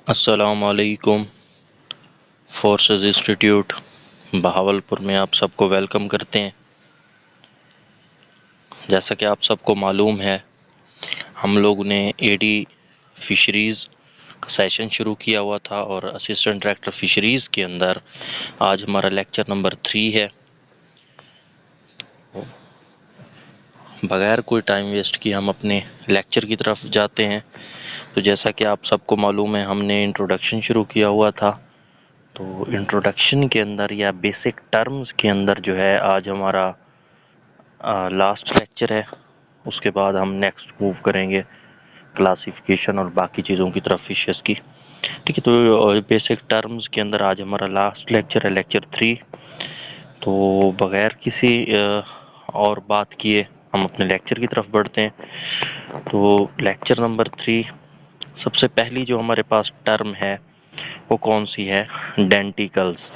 अस्सलामुअलैकुम। Forces institute Bahawalpur में आप सबको वेलकम करते हैं। जैसा कि आप सबको मालूम है, हम लोग ने एडी फिशरीज़ का सेशन शुरू किया हुआ था और असिस्टेंट डायरेक्टर फिशरीज़ के अंदर आज हमारा लेक्चर नंबर 3 है। बगैर कोई टाइम वेस्ट किए हम अपने लेक्चर की तरफ जाते हैं। तो जैसा कि आप सबको मालूम है, हमने इंट्रोडक्शन शुरू किया हुआ था। तो इंट्रोडक्शन के अंदर या बेसिक टर्म्स के अंदर जो है आज हमारा लास्ट लेक्चर है। उसके बाद हम नेक्स्ट मूव करेंगे क्लासिफिकेशन और बाकी चीज़ों की तरफ फिशेस की। ठीक है, तो बेसिक टर्म्स के अंदर आज हमारा लास्ट लेक्चर है, लेक्चर 3। तो बगैर किसी और बात किए हम अपने लेक्चर की तरफ बढ़ते हैं। तो लेक्चर नंबर 3, सबसे पहली जो हमारे पास टर्म है वो कौन सी है? डेंटिकल्स।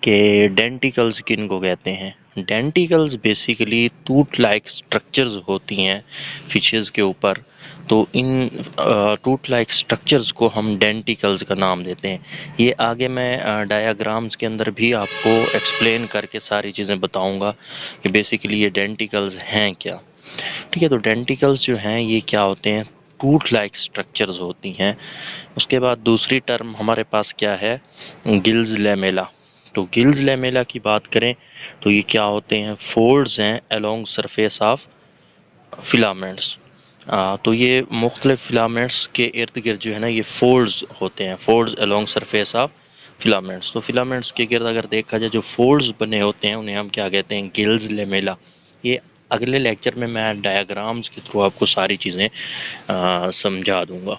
के डेंटिकल्स किन को कहते हैं? Denticles basically tooth like structures होती हैं फिशेस के ऊपर। तो इन टूथ लाइक स्ट्रक्चर्स को हम डेंटिकल्स का नाम देते हैं। ये आगे मैं डायाग्राम्स के अंदर भी आपको एक्सप्लेन करके सारी चीज़ें बताऊंगा कि बेसिकली ये डेंटिकल्स हैं क्या। ठीक है, तो डेंटिकल्स जो हैं ये क्या होते हैं? टूथ लाइक स्ट्रक्चर्स होती हैं। उसके बाद दूसरी टर्म हमारे पास क्या है? Gills lamella. तो गिल्स लेमेला की बात करें तो ये क्या होते हैं? फोल्ड्स हैं अलोंग सरफेस ऑफ फिलामेंट्स। तो ये मुख्तलिफ फिलामेंट्स के इर्द गिर्द जो है ना, ये फोल्ड्स होते हैं, folds along surface of filaments. तो फिलामेंट्स के गिर्द अगर देखा जाए जो फोल्ड्स बने होते हैं उन्हें हम क्या कहते हैं? Gills lamella. ये अगले लेक्चर में मैं डायग्राम्स के थ्रू आपको सारी चीज़ें समझा दूंगा।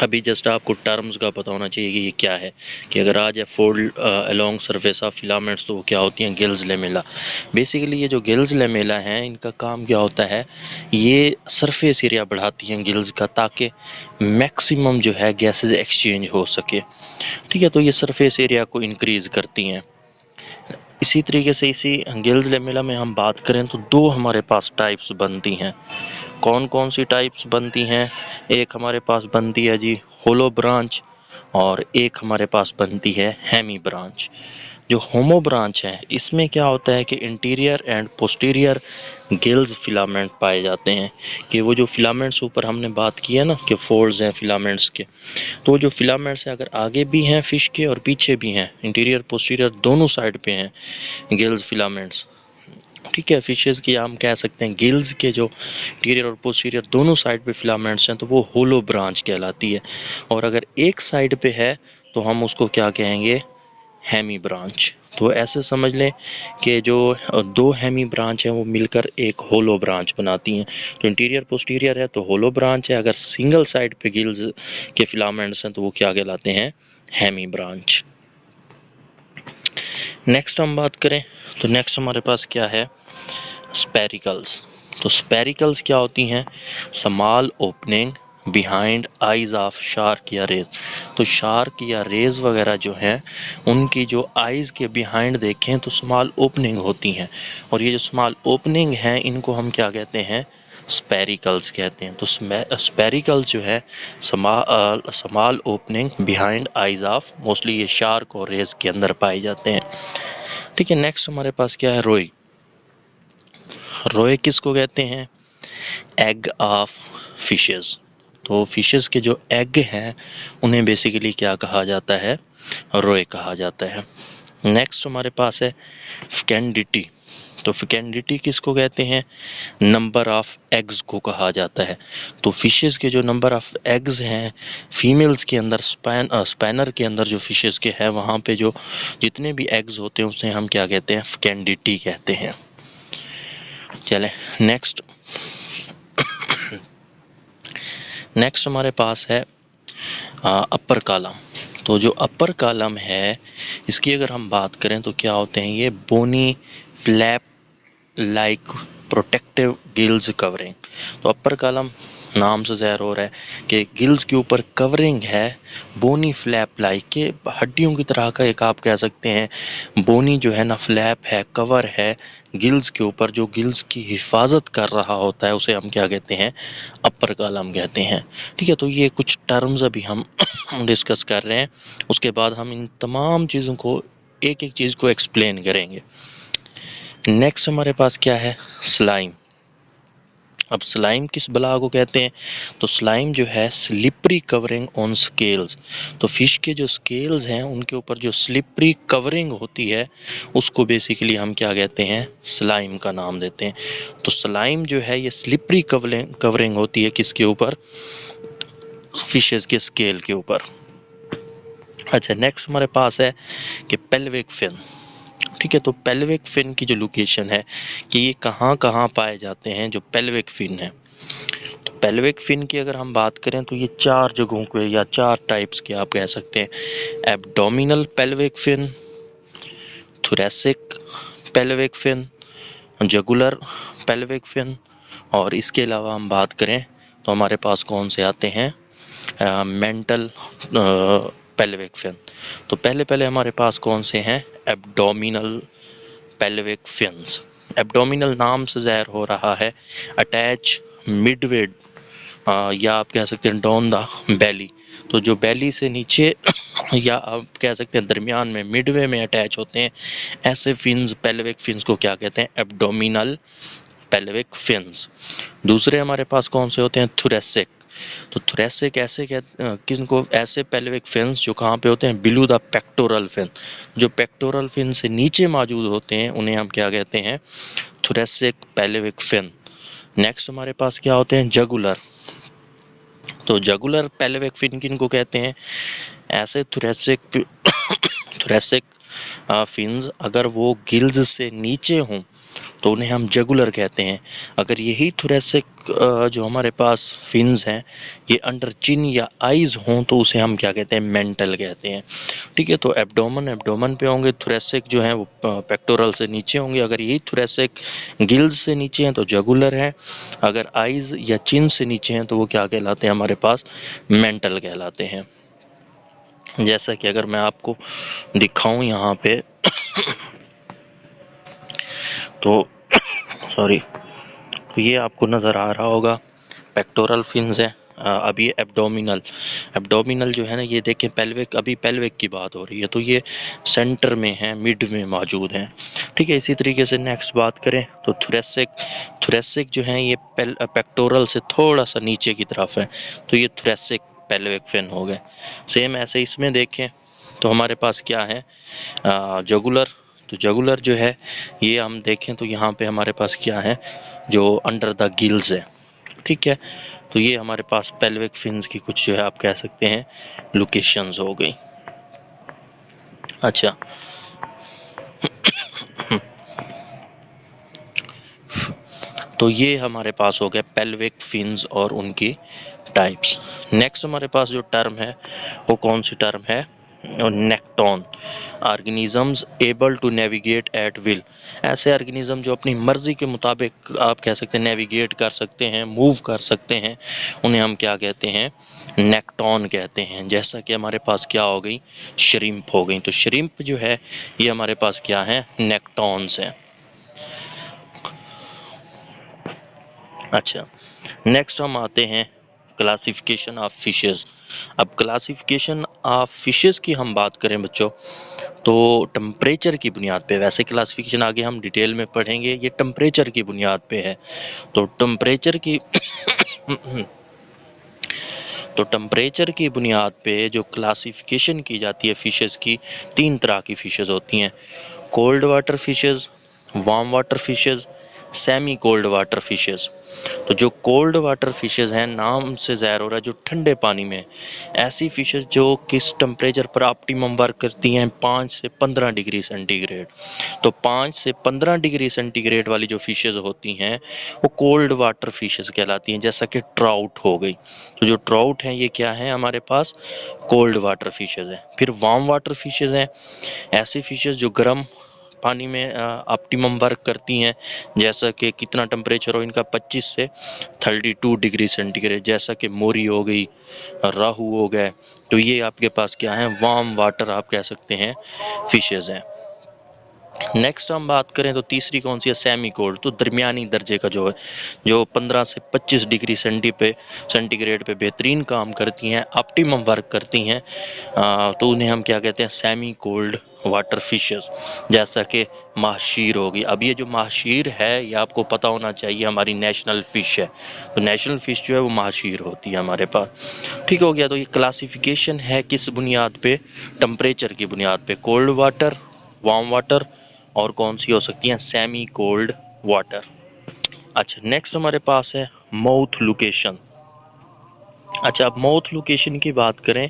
अभी जस्ट आपको टर्म्स का पता होना चाहिए कि ये क्या है। कि अगर आज है fold along surface of filaments, तो वो क्या होती हैं? Gills lamella. बेसिकली ये जो गिल्स लेमेला हैं इनका काम क्या होता है? ये सरफेस एरिया बढ़ाती हैं गिल्स का, ताकि मैक्सिमम जो है गैसेस एक्सचेंज हो सके। ठीक है, तो ये सरफेस एरिया को इंक्रीज़ करती हैं। इसी तरीके से इसी गिल्स लेमेला में हम बात करें तो दो हमारे पास टाइप्स बनती हैं। कौन कौन सी टाइप्स बनती हैं? एक हमारे पास बनती है जी होलो ब्रांच, और एक हमारे पास बनती है हेमी ब्रांच। जो होमो ब्रांच है इसमें क्या होता है कि interior and posterior gills filament पाए जाते हैं। कि वो जो फिलामेंट्स ऊपर हमने बात की है ना कि फोल्ड्स हैं फिलामेंट्स के, तो जो फिलामेंट्स हैं अगर आगे भी हैं फिश के और पीछे भी हैं, इंटीरियर पोस्टीरियर दोनों साइड पे हैं गिल्स फिलामेंट्स। ठीक है, फिशेस की हम कह सकते हैं गिल्स के जो इंटीरियर और पोस्टीरियर दोनों साइड पे फिलामेंट्स हैं तो वो होलो ब्रांच कहलाती है। और अगर एक साइड पे है तो हम उसको क्या कहेंगे? Hemibranch. तो ऐसे समझ लें कि जो दो हेमी ब्रांच हैं वो मिलकर एक होलो ब्रांच बनाती हैं। तो इंटीरियर पोस्टीरियर है तो होलो ब्रांच है, अगर सिंगल साइड पे गिल्स के फिलामेंट्स हैं तो वो क्या कहलाते हैं? Hemy branch. नेक्स्ट हम बात करें तो नेक्स्ट हमारे पास क्या है? स्पेरिकल्स। तो स्पेरिकल्स क्या होती हैं? Small opening behind eyes of shark या रेज। तो शार्क या रेज वगैरह जो हैं उनकी जो आइज़ के बिहाइंड देखें तो स्मॉल ओपनिंग होती हैं, और ये जो स्मॉल ओपनिंग हैं इनको हम क्या कहते हैं? स्पेरिकल्स कहते हैं। तो स्पेरिकल्स जो है small opening behind eyes of, mostly ये शार्क और रेज के अंदर पाए जाते हैं। ठीक है, नेक्स्ट हमारे पास क्या है? रोई। रोए किसको कहते हैं? Egg of fishes. तो फिशेस के जो एग हैं उन्हें बेसिकली क्या कहा जाता है? रोए कहा जाता है। नेक्स्ट हमारे पास है फिकेंडिटी। तो फिकेंडिटी किसको कहते हैं? नंबर ऑफ एग्स को कहा जाता है। तो फिशेस के जो नंबर ऑफ एग्स हैं फीमेल्स के अंदर, स्पैनर के अंदर जो फिशेस के हैं वहाँ पे जो जितने भी एग्स होते हैं उसे हम क्या कहते हैं? फिकेंडिटी कहते हैं। चले नेक्स्ट हमारे पास है अपर कॉलम। तो जो अपर कॉलम है इसकी अगर हम बात करें तो क्या होते हैं? ये bony flap like protective gills covering. तो अपर कॉलम नाम से ज़ाहिर हो रहा है कि गिल्स के ऊपर कवरिंग है बोनी फ्लैप लाइक के, हड्डियों की तरह का एक आप कह सकते हैं बोनी जो है ना फ्लैप है, कवर है गिल्स के ऊपर, जो गिल्स की हिफाजत कर रहा होता है, उसे हम क्या कहते हैं, अपर कॉलम कहते हैं। ठीक है, तो ये कुछ टर्म्स अभी हम डिस्कस कर रहे हैं, उसके बाद हम इन तमाम चीज़ों को एक एक चीज़ को एक्सप्लेन करेंगे। नेक्स्ट हमारे पास क्या है, स्लाइम। अब स्लाइम किस बला को कहते हैं, तो स्लाइम जो है स्लिपरी कवरिंग ऑन स्केल्स, तो फिश के जो स्केल्स हैं उनके ऊपर जो स्लिपरी कवरिंग होती है उसको बेसिकली हम क्या कहते हैं, स्लाइम का नाम देते हैं। तो स्लाइम जो है ये स्लिपरी कवरिंग होती है किसके ऊपर, फिशेस के स्केल के ऊपर। अच्छा, नेक्स्ट हमारे पास है कि पेल्विक फिन। ठीक है, तो पेल्विक फिन की जो लोकेशन है कि ये कहाँ कहाँ पाए जाते हैं, जो पेल्विक फिन है, तो पेल्विक फिन की अगर हम बात करें तो ये 4 जगहों पे या 4 टाइप्स के आप कह सकते हैं। Abdominal pelvic fin, thoracic pelvic fin, jugular pelvic fin, और इसके अलावा हम बात करें तो हमारे पास कौन से आते हैं, मेंटल पेल्विक फिन। तो पहले हमारे पास कौन से हैं, एब्डोमिनल पेल्विक फिन्स। एब्डोमिनल नाम से ज़ाहिर हो रहा है अटैच मिडवे, या आप कह सकते हैं डाउन द बैली, तो जो बैली से नीचे या आप कह सकते हैं दरमियान में मिडवे में अटैच होते हैं, ऐसे फिन्स पेल्विक फिन्स को क्या कहते हैं, एब्डोमिनल पेल्विक फिन्स। दूसरे हमारे पास कौन से होते हैं, थोरेसिक। तो थोरेसिक ऐसे किनको, ऐसे पेल्विक फिन्स जो कहाँ पे होते हैं, बिलो द पेक्टोरल फिन, जो पेक्टोरल फिन से नीचे मौजूद होते हैं उन्हें हम क्या कहते हैं, थोरेसिक पेल्विक फिन। नेक्स्ट हमारे पास क्या होते हैं, जगुलर। तो जगुलर पेल्विक फिन किनको कहते हैं, ऐसे थोरेसिक थोरेसिक फिन्स अगर वो गिल्स से नीचे हों तो उन्हें हम जगुलर कहते हैं। अगर यही थोरेसिक जो हमारे पास फिन्स हैं ये अंडर चिन या आइज हों तो उसे हम क्या कहते हैं, मेंटल कहते हैं। ठीक है, तो एब्डोमन पे होंगे, थोरेसिक जो हैं वो पेक्टोरल से नीचे होंगे। अगर यही थोरेसिक गिल्स से नीचे हैं तो जगुलर है, अगर आइज या चिन से नीचे हैं तो वो क्या कहलाते हैं, हमारे पास मेंटल कहलाते हैं। जैसा कि अगर मैं आपको दिखाऊं यहाँ पे तो सॉरी, तो ये आपको नज़र आ रहा होगा पेक्टोरल फिन्स है। अब ये एब्डोमिनल जो है ना, ये देखें पेल्विक, अभी पेल्विक की बात हो रही है तो ये सेंटर में है, मिड में मौजूद हैं। ठीक है, इसी तरीके से नेक्स्ट बात करें तो थोरेसिक जो है ये पेक्टोरल से थोड़ा सा नीचे की तरफ है, तो ये थोरेसिक पेल्विक फिन हो गए। सेम ऐसे इसमें देखें तो हमारे पास क्या है, जगुलर। तो जगुलर जो है ये हम देखें तो यहाँ पे हमारे पास क्या है, जो अंडर द गिल्स है। ठीक है, तो ये हमारे पास पेल्विक फिन्स की कुछ जो है आप कह सकते हैं लोकेशंस हो गई। अच्छा, तो ये हमारे पास हो गया पेल्विक फिन्स और उनकी टाइप्स। नेक्स्ट हमारे पास जो टर्म है वो कौन सी टर्म है, nekton, organisms able to navigate at will. ऐसे ऑर्गेनिज्म जो अपनी मर्जी के मुताबिक आप कह सकते हैं नेविगेट कर सकते हैं, मूव कर सकते हैं, उन्हें हम क्या कहते हैं, नेक्टोन कहते हैं। जैसा कि हमारे पास क्या हो गई, श्रिम्प हो गई। तो श्रिम्प जो है ये हमारे पास क्या है, नेक्टोन्स हैं। अच्छा, नेक्स्ट हम आते हैं क्लासिफिकेशन ऑफ फिशेस। अब क्लासिफिकेशन ऑफ फिशेस की हम बात करें बच्चों तो टेम्परेचर की बुनियाद पे, वैसे क्लासिफिकेशन आगे हम डिटेल में पढ़ेंगे, ये टेम्परेचर की बुनियाद पे है। तो टेम्परेचर की तो टेम्परेचर की बुनियाद पे जो क्लासिफिकेशन की जाती है फ़िशेज़ की, 3 तरह की फ़िशेज़ होती हैं, cold water fishes, warm water fishes, semi cold water fishes. तो जो कोल्ड वाटर फ़िशेज़ हैं, नाम से ज़ाहिर हो रहा है जो ठंडे पानी में, ऐसी फ़िशेज़ जो किस टेम्परेचर पर ऑप्टिमम वर्क करती हैं, 5 से 15 डिग्री सेंटीग्रेड। तो 5 से 15 डिग्री सेंटीग्रेड वाली जो फ़िशेज़ होती हैं वो कोल्ड वाटर फ़िशेज़ कहलाती हैं, जैसा कि ट्राउट हो गई। तो जो ट्राउट हैं ये क्या है, हमारे पास कोल्ड वाटर फ़िशेज़ हैं। फिर वार्म वाटर फ़िशेज़ हैं, ऐसी फ़िशेज़ जो गर्म पानी में ऑप्टिमम वर्क करती हैं, जैसा कि कितना टेम्परेचर हो इनका 25 से 32 डिग्री सेंटीग्रेड, जैसा कि मोरी हो गई, राहू हो गए, तो ये आपके पास क्या है, वार्म वाटर आप कह सकते हैं फिशेज़ हैं। नेक्स्ट हम बात करें तो तीसरी कौन सी है, सेमी कोल्ड, तो दरमियानी दर्जे का जो है, जो 15 से 25 डिग्री सेंटीग्रेड पे बेहतरीन काम करती हैं, ऑप्टिमम वर्क करती हैं, तो उन्हें हम क्या कहते हैं, सेमी कोल्ड वाटर फिशेस, जैसा कि माहशीर होगी। अब ये जो माहशीर है ये आपको पता होना चाहिए, हमारी नेशनल फ़िश है, तो नेशनल फ़िश जो है वो माहशीर होती है हमारे पास। ठीक हो गया, तो ये क्लासिफिकेशन है किस बुनियाद पे, टेम्परेचर की बुनियाद पे, कोल्ड वाटर, वार्म वाटर, और कौन सी हो सकती हैं, सेमी कोल्ड वाटर। अच्छा, नेक्स्ट हमारे पास है माउथ लोकेशन। अच्छा, अब माउथ लोकेशन की बात करें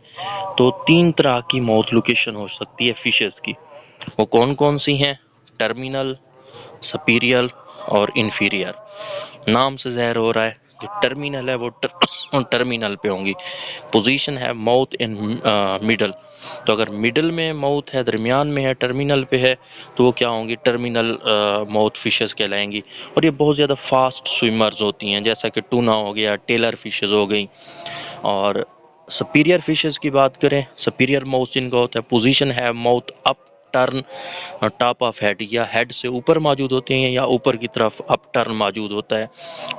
तो 3 तरह की माउथ लोकेशन हो सकती है फिशेस की। वो कौन कौन सी हैं, टर्मिनल, सुपीरियर और इन्फीरियर। नाम से ज़ाहिर हो रहा है, जो टर्मिनल है वो टर्मिनल पे होंगी। पोजीशन है माउथ इन मिडल, तो अगर मिडल में माउथ है, दरमियान में है, टर्मिनल पे है, तो वो क्या होंगी, टर्मिनल माउथ फिशेस कहलाएंगी। और ये बहुत ज़्यादा फास्ट स्विमर्स होती हैं, जैसा कि टूना हो गया, टेलर फिशेस हो गई। और सुपीरियर फिशेस की बात करें, सुपीरियर माउथ जिनका होता है, पोजीशन है mouth up turn top of head, या हेड से ऊपर मौजूद होते हैं या ऊपर की तरफ अप टर्न मौजूद होता है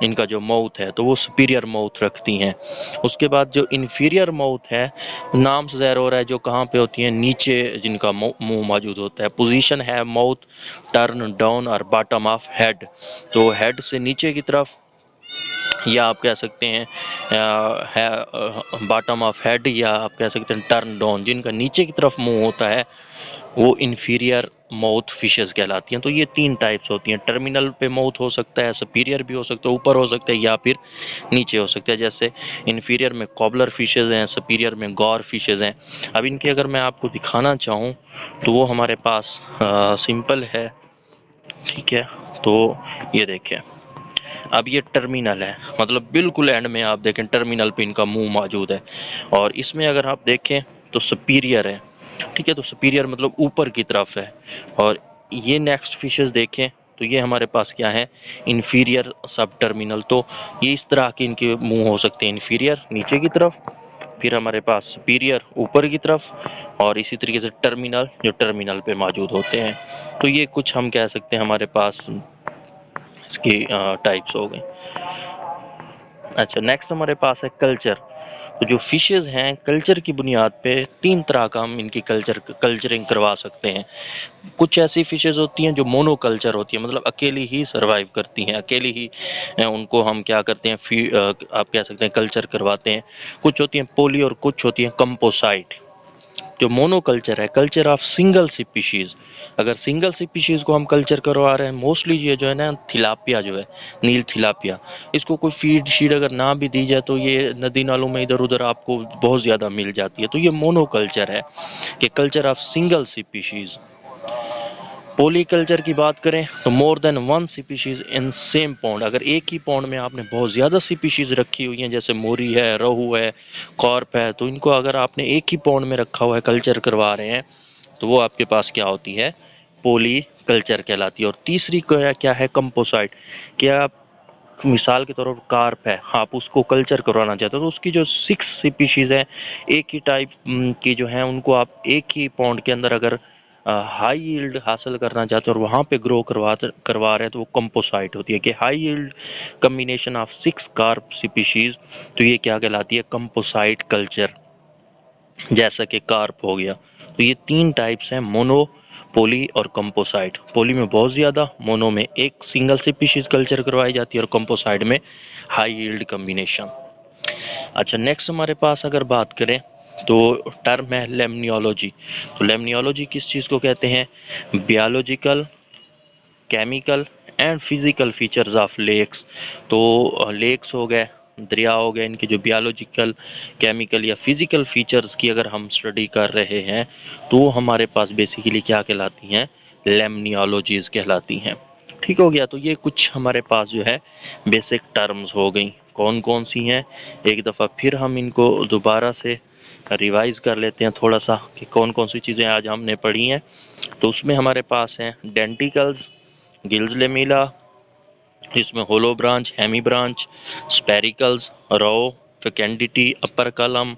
इनका जो माउथ है, तो वो सुपीरियर माउथ रखती हैं। उसके बाद जो इन्फीरियर माउथ है, नाम से ज़ाहिर हो रहा है जो कहाँ पे होती हैं, नीचे जिनका मुंह मौजूद होता है। पोजीशन है माउथ टर्न डाउन और बॉटम ऑफ हेड, तो हेड से नीचे की तरफ, या आप कह सकते हैं बॉटम ऑफ हेड, या आप कह सकते हैं टर्न डाउन, जिनका नीचे की तरफ मुंह होता है वो इन्फीरियर माउथ फिशेस कहलाती हैं। तो ये 3 टाइप्स होती हैं, टर्मिनल पे माउथ हो सकता है, सुपीरियर भी हो सकता है, ऊपर हो सकता है, या फिर नीचे हो सकता है। जैसे इन्फीरियर में कॉबलर फिशेस हैं, सुपीरियर में गौर फिशेस हैं। अब इनके अगर मैं आपको दिखाना चाहूँ तो वो हमारे पास सिंपल है, ठीक है। तो ये देखें, अब ये टर्मिनल है, मतलब बिल्कुल एंड में आप देखें टर्मिनल पे इनका मुंह मौजूद है। और इसमें अगर आप देखें तो सुपीरियर है, ठीक है, तो सुपीरियर मतलब ऊपर की तरफ है। और ये नेक्स्ट फिशेस देखें तो ये हमारे पास क्या है, इन्फीरियर सब टर्मिनल। तो ये इस तरह के इनके मुंह हो सकते हैं, इन्फीरियर नीचे की तरफ, फिर हमारे पास सुपीरियर ऊपर की तरफ, और इसी तरीके से टर्मिनल जो टर्मिनल पे मौजूद होते हैं। तो ये कुछ हम कह सकते हैं हमारे पास इसकी टाइप्स हो गई। अच्छा, नेक्स्ट हमारे पास है कल्चर। तो जो फिशेस हैं, कल्चर की बुनियाद पे 3 तरह का हम इनकी कल्चरिंग करवा सकते हैं। कुछ ऐसी फिशेस होती हैं जो मोनो कल्चर होती हैं, मतलब अकेली ही सर्वाइव करती हैं, अकेली ही उनको हम क्या करते हैं, आप कह सकते हैं कल्चर करवाते हैं। कुछ होती हैं पोली और कुछ होती हैं कंपोसाइट। जो मोनोकल्चर है, कल्चर ऑफ सिंगल स्पीशीज़, अगर सिंगल स्पीशीज़ को हम कल्चर करवा रहे हैं, मोस्टली ये जो है ना थिलापिया जो है, नील थिलापिया, इसको कोई फीड शीड अगर ना भी दी जाए तो ये नदी नालों में इधर उधर आपको बहुत ज़्यादा मिल जाती है। तो ये मोनोकल्चर है कि culture of single species. Polyculture की बात करें तो more than one species in same pond, अगर एक ही पॉन्ड में आपने बहुत ज़्यादा स्पीशीज़ रखी हुई हैं, जैसे मोरी है, रोहू है, कॉर्प है, तो इनको अगर आपने एक ही पॉन्ड में रखा हुआ है, कल्चर करवा रहे हैं, तो वो आपके पास क्या होती है, पॉली कल्चर कहलाती है। और तीसरी क्या है, कंपोसाइट। क्या आप मिसाल के तौर पर कार्प है, आप उसको कल्चर करवाना चाहते हो तो उसकी जो 6 स्पीशीज़ हैं एक ही टाइप की जो हैं, उनको आप एक ही पॉन्ड के अंदर अगर हाई यील्ड हासिल करना चाहते हो और वहाँ पे ग्रो करवा रहे हैं, तो वो कंपोसाइट होती है कि high yield combination of 6 carp species, तो ये क्या कहलाती है, कंपोसाइट कल्चर, जैसा कि कार्प हो गया। तो ये 3 टाइप्स हैं, मोनो, पोली और कंपोसाइट। पोली में बहुत ज़्यादा, मोनो में एक सिंगल स्पीशीज़ कल्चर करवाई जाती है, और कंपोसाइट में हाई यील्ड कम्बिनेशन। अच्छा, नेक्स्ट हमारे पास अगर बात करें तो टर्म है लेमनियोलॉजी। तो लेमनियोलॉजी किस चीज़ को कहते हैं, biological, chemical and physical features of lakes. तो लेक्स हो गए, दरिया हो गए, इनके जो बियोलॉजिकल, केमिकल या फिज़िकल फीचर्स की अगर हम स्टडी कर रहे हैं तो हमारे पास बेसिकली क्या कहलाती हैं, लेमनियोलॉजीज़ कहलाती हैं। ठीक हो गया, तो ये कुछ हमारे पास जो है बेसिक टर्म्स हो गई। कौन कौन सी हैं, एक दफ़ा फिर हम इनको दोबारा से रिवाइज कर लेते हैं थोड़ा सा कि कौन कौन सी चीज़ें आज हमने पढ़ी हैं। तो उसमें हमारे पास हैं डेंटिकल्स, गिल्स लेमिला, इसमें होलो ब्रांच, हेमी ब्रांच, स्पेरिकल्स, रो, फेकेंडिटी, अपर कलम,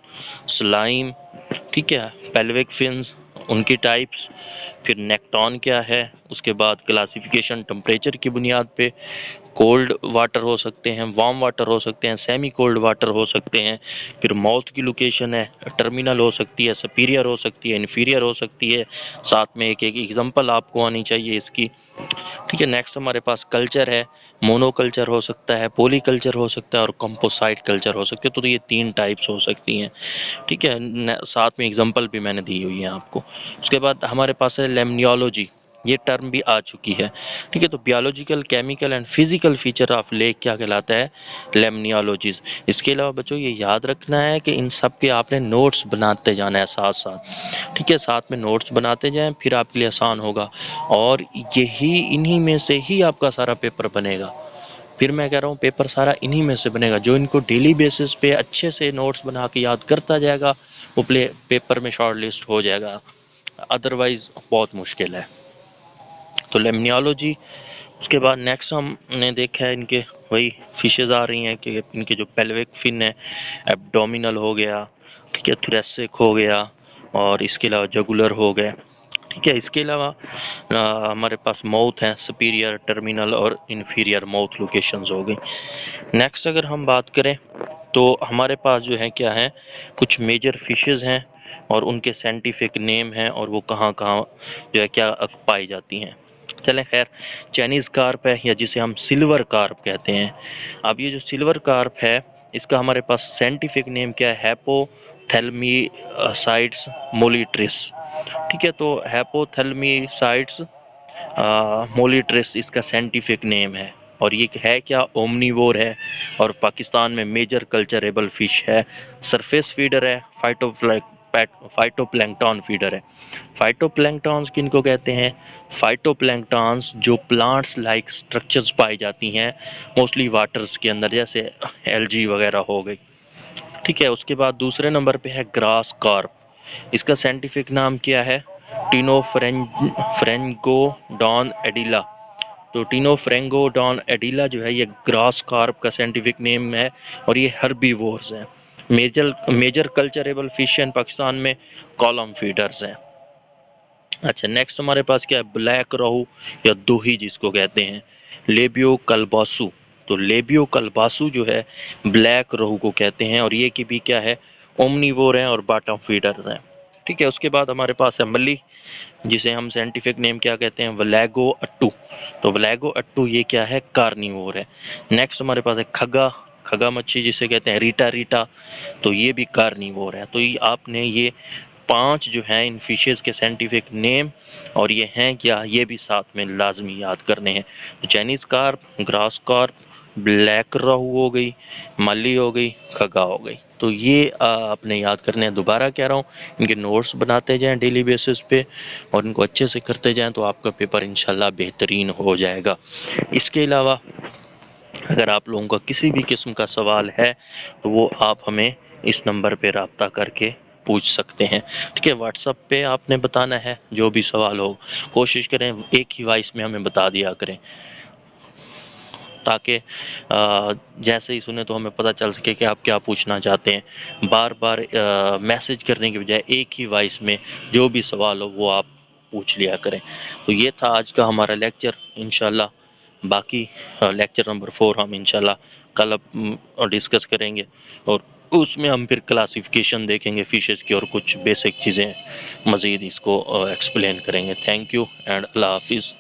स्लाइम, ठीक है, पेल्विक फिन्स, उनकी टाइप्स, फिर नेक्टॉन क्या है, उसके बाद क्लासिफिकेशन टेम्परेचर की बुनियाद पे, कोल्ड वाटर हो सकते हैं, वार्म वाटर हो सकते हैं, सेमी कोल्ड वाटर हो सकते हैं, फिर माउथ की लोकेशन है, टर्मिनल हो सकती है, सुपीरियर हो सकती है, इन्फीरियर हो सकती है, साथ में एक एक एग्जांपल आपको आनी चाहिए इसकी, ठीक है। नेक्स्ट हमारे पास कल्चर है, मोनोकल्चर हो सकता है, पॉलीकल्चर हो सकता है और कंपोसाइट कल्चर हो सकते हैं। तो ये 3 टाइप्स हो सकती हैं, ठीक है। साथ में एग्जांपल भी मैंने दी हुई है आपको। उसके बाद हमारे पास है लेमनियोलॉजी, ये टर्म भी आ चुकी है, ठीक है। तो biological, chemical and physical feature of lake क्या कहलाता है, लेमनियोलॉजीज। इसके अलावा बच्चों ये याद रखना है कि इन सब के आपने नोट्स बनाते जाना है साथ साथ, ठीक है। साथ में नोट्स बनाते जाएं, फिर आपके लिए आसान होगा और यही इन्हीं में से ही आपका सारा पेपर बनेगा। फिर मैं कह रहा हूँ पेपर सारा इन्हीं में से बनेगा। जो इनको डेली बेसिस पे अच्छे से नोट्स बना के याद करता जाएगा वो पेपर में शॉर्ट लिस्ट हो जाएगा, अदरवाइज बहुत मुश्किल है। तो लेमनियोलॉजी। उसके बाद नेक्स्ट हमने देखा है इनके वही फिशेस आ रही हैं कि इनके जो पेल्विक फिन है, एब्डोमिनल हो गया, ठीक है, थोरेसिक हो गया और इसके अलावा जगुलर हो गए, ठीक है। इसके अलावा हमारे पास माउथ है, सुपीरियर, टर्मिनल और इन्फीरियर माउथ लोकेशंस हो गई। नेक्स्ट अगर हम बात करें तो हमारे पास जो है क्या है, कुछ मेजर फिशेस हैं और उनके साइंटिफिक नेम हैं और वो कहाँ कहाँ जो है क्या पाई जाती हैं। चलें खैर, चाइनीज़ कार्प है या जिसे हम सिल्वर कार्प कहते हैं। अब ये जो सिल्वर कार्प है इसका हमारे पास साइंटिफिक नेम क्या है, हैपोथैल्मीसाइड्स मोलिट्रिस, ठीक है। तो हैपोथैल्मीसाइड्स मोलिट्रिस इसका साइंटिफिक नेम है और ये है क्या, ओमनीवोर है और पाकिस्तान में मेजर कल्चरेबल फिश है, सरफेस फीडर है, फाइटोप्लैंक्टन फीडर है। फाइटोप्लैंक्टन्स किनको कहते हैं, फाइटोप्लैंक्टन्स जो प्लांट्स लाइक स्ट्रक्चर्स पाई जाती हैं मोस्टली वाटर्स के अंदर, जैसे एल्गी वगैरह हो गई, ठीक है। उसके बाद दूसरे नंबर पे है ग्रास कार्प, इसका साइंटिफिक नाम क्या है, टिनोफ्रेंगोडॉन एडिला। तो टिनोफ्रेंगोडॉन एडिला जो है ये ग्रास कार्प का साइंटिफिक नेम है और ये हर्बीवोर्स हैं। Major culturable fish in Pakistan में कॉलम फीडर्स हैं। अच्छा, नेक्स्ट हमारे पास क्या है, ब्लैक रोहू या दोही जिसको कहते हैं, लेबियो कलबासू। तो लेबियो कलबासू जो है ब्लैक रोहू को कहते हैं और ये की भी क्या है, ओमनीवोर हैं और बॉटम फीडर्स हैं, ठीक है। उसके बाद हमारे पास है मल्ली, जिसे हम साइंटिफिक नेम क्या कहते हैं, वलैगो अट्टू। तो वलैगो अट्टू ये क्या है, कार्निवोर है। नेक्स्ट हमारे पास है खगा, खगा मच्छी जिसे कहते हैं रीटा रीटा, तो ये भी कार्निवोर है। तो ये आपने ये 5 जो हैं इन फिशेस के साइंटिफिक नेम और ये हैं क्या, ये भी साथ में लाजमी याद करने हैं। तो Chinese carp, grass carp, black rohu हो गई, मल्ली हो गई, खगा हो गई। तो ये आपने याद करने हैं। दोबारा कह रहा हूँ, इनके नोट्स बनाते जाएं डेली बेसिस पे और इनको अच्छे से करते जाएं तो आपका पेपर इंशाल्लाह बेहतरीन हो जाएगा। इसके अलावा अगर आप लोगों का किसी भी किस्म का सवाल है तो वो आप हमें इस नंबर पे रब्ता करके पूछ सकते हैं, ठीक है। व्हाट्सएप पे आपने बताना है जो भी सवाल हो, कोशिश करें एक ही वॉइस में हमें बता दिया करें ताकि जैसे ही सुने तो हमें पता चल सके कि आप क्या पूछना चाहते हैं। बार बार मैसेज करने के बजाय एक ही वॉइस में जो भी सवाल हो वो आप पूछ लिया करें। तो ये था आज का हमारा लेक्चर। इंशाल्लाह बाकी लेक्चर नंबर 4 हम इंशाल्लाह कल डिस्कस करेंगे और उसमें हम फिर क्लासिफिकेशन देखेंगे फिशेस की और कुछ बेसिक चीज़ें मज़ीद इसको एक्सप्लेन करेंगे। थैंक यू एंड अल्लाह हाफिज़।